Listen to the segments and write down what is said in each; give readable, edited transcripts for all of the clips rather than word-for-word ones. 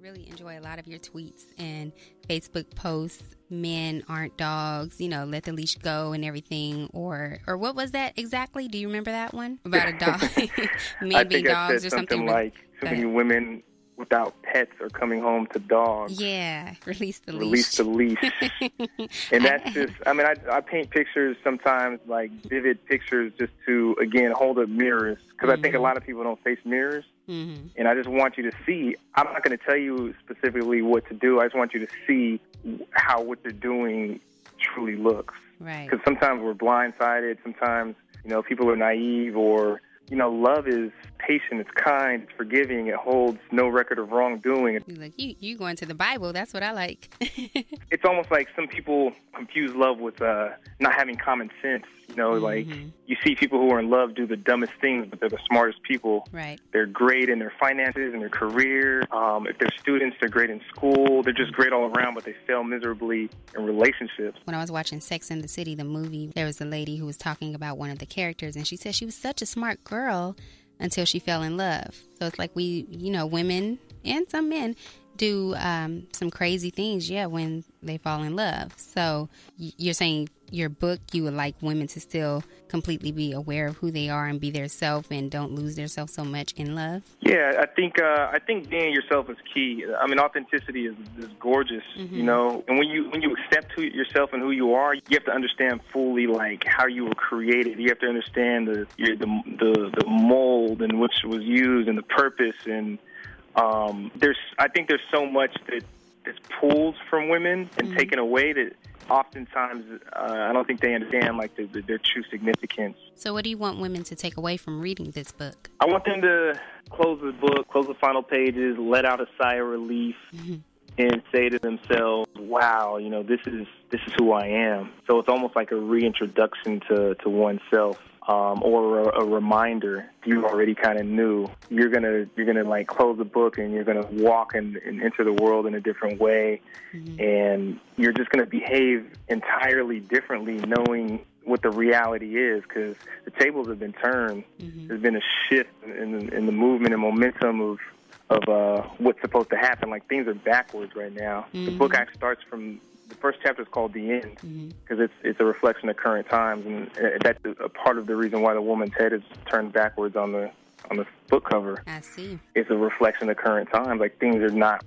really enjoy a lot of your tweets and Facebook posts. Men aren't dogs, let the leash go and everything. Or what was that exactly? Do you remember that one about a dog? Men being dogs or something like too many women without pets are coming home to dogs. Yeah, release the leash. Release the leash. And that's just, I paint pictures sometimes, like vivid pictures, just to, again, hold up mirrors. Because I think a lot of people don't face mirrors. Mm-hmm. And I just want you to see, I'm not going to tell you specifically what to do. I just want you to see how what they're doing truly looks. Right. Because sometimes we're blindsided. Sometimes, people are naive or, love is patient, it's kind, it's forgiving, it holds no record of wrongdoing. Like, you going to the Bible, that's what I like. It's almost like some people confuse love with not having common sense. Like you see people who are in love do the dumbest things, but they're the smartest people. Right. They're great in their finances and their career. If they're students, they're great in school. They're just great all around, but they fail miserably in relationships. When I was watching Sex and the City, the movie, there was a lady who was talking about one of the characters, and she said she was such a smart girl until she fell in love. So it's like we, women and some men do some crazy things, when they fall in love. So you're saying your book, you would like women to still completely be aware of who they are and be their self and don't lose their self so much in love? Yeah, I think being yourself is key. Authenticity is gorgeous, and when you accept yourself and who you are, you have to understand fully like how you were created. You have to understand the mold in which it was used and the purpose. And I think there's so much that is pulled from women and taken away that oftentimes I don't think they understand like their true significance. So what do you want women to take away from reading this book? I want them to close the book, close the final pages, let out a sigh of relief, and say to themselves, wow, this is who I am. So it's almost like a reintroduction to oneself. Or a reminder you already kind of knew. You're gonna like close the book and you're gonna walk and enter the world in a different way, and you're just gonna behave entirely differently, knowing what the reality is, because the tables have been turned. There's been a shift in the movement and momentum of what's supposed to happen. Like things are backwards right now. The book actually starts from. The first chapter is called The End because it's a reflection of current times, and that's a part of the reason why the woman's head is turned backwards on the book cover. I see. It's a reflection of current times. Like things are not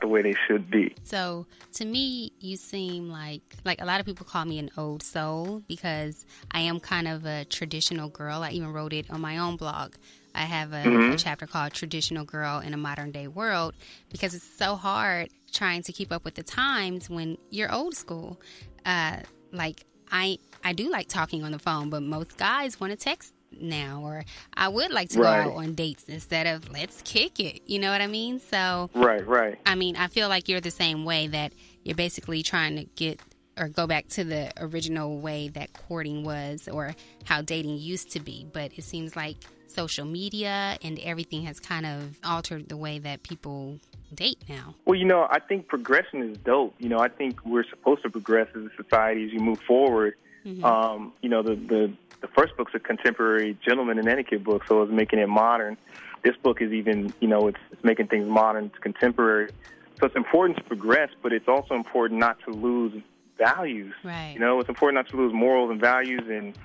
the way they should be. So to me, you seem like a lot of people call me an old soul because I am kind of a traditional girl. I even wrote it on my own blog. I have a chapter called Traditional Girl in a Modern Day World because it's so hard trying to keep up with the times when you're old school. Like I do like talking on the phone, but most guys want to text now, or I would like to go out on dates instead of let's kick it. You know what I mean? So right. I feel like you're the same way, that you're basically trying to get or go back to the original way that courting was or how dating used to be. But it seems like social media and everything has kind of altered the way that people date now. Well, I think progression is dope. I think we're supposed to progress as a society as you move forward. The first book's a contemporary gentleman and etiquette book, so it's making it modern. This book is even, it's making things modern, it's contemporary. So it's important to progress, but it's also important not to lose values. Right. It's important not to lose morals and values and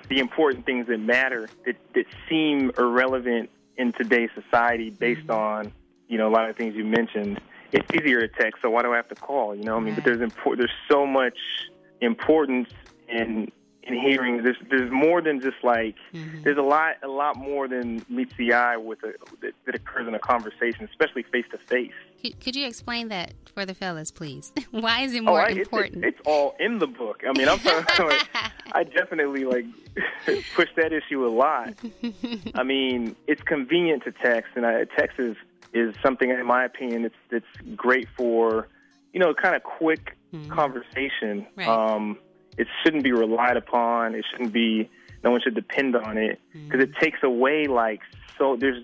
the important things that matter that seem irrelevant in today's society based on, a lot of things you mentioned. It's easier to text, so why do I have to call? But there's so much importance in hearing. There's more than just like there's a lot more than meets the eye that occurs in a conversation, especially face to face. Could you explain that for the fellas, please? Why is it more important? It's all in the book. I'm sorry, I definitely push that issue a lot. It's convenient to text, and text is something, in my opinion, it's great for kind of quick conversation. Right. It shouldn't be relied upon. It shouldn't be. No one should depend on it because it takes away so. There's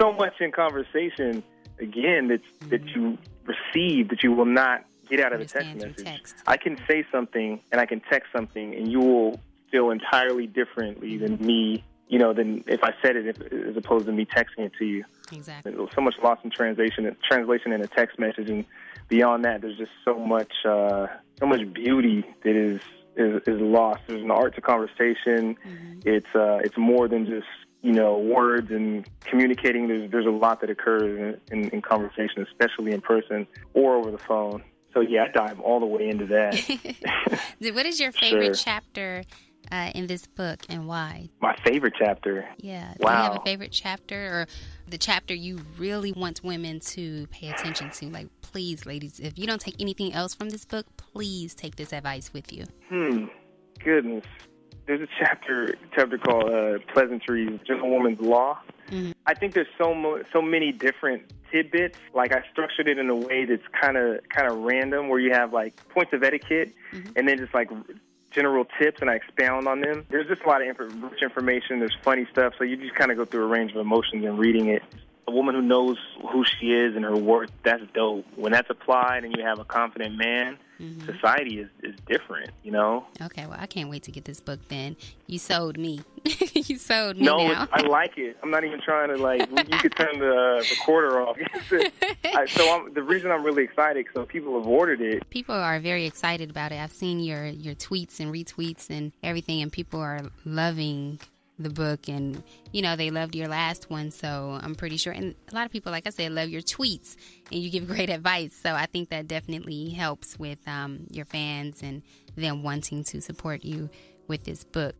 so much in conversation again that you receive that you will not get out of a text message. I can say something and I can text something and you will feel entirely differently than me, than if I said it, as opposed to me texting it to you. Exactly. There's so much lost in translation in a text message, and beyond that, there's just so much beauty that is lost. There's an art to conversation. It's more than just words and communicating. There's a lot that occurs in conversation, especially in person or over the phone. So yeah, I dive all the way into that. What is your favorite chapter in this book, and why? My favorite chapter? Yeah. Wow. Do you have a favorite chapter, or the chapter you really want women to pay attention to? Like, please, ladies, if you don't take anything else from this book, please take this advice with you. Goodness. There's a chapter called Pleasantries, Gentlewoman's Law. I think there's so many different tidbits. Like, I structured it in a way that's kind of random, where you have like points of etiquette, and then just like general tips, and I expound on them. There's just a lot of rich information. There's funny stuff, so you just kind of go through a range of emotions in reading it. A woman who knows who she is and her worth, that's dope. When that's applied and you have a confident man, society is different, Okay, well, I can't wait to get this book then. You sold me. You sold me now. No, I like it. I'm not even trying to, you could turn the recorder off. The reason I'm really excited, because people have ordered it. People are very excited about it. I've seen your tweets and retweets and everything, and people are loving the book, and they loved your last one, so I'm pretty sure. And a lot of people, like I said, love your tweets, and you give great advice, so I think that definitely helps with your fans and them wanting to support you with this book.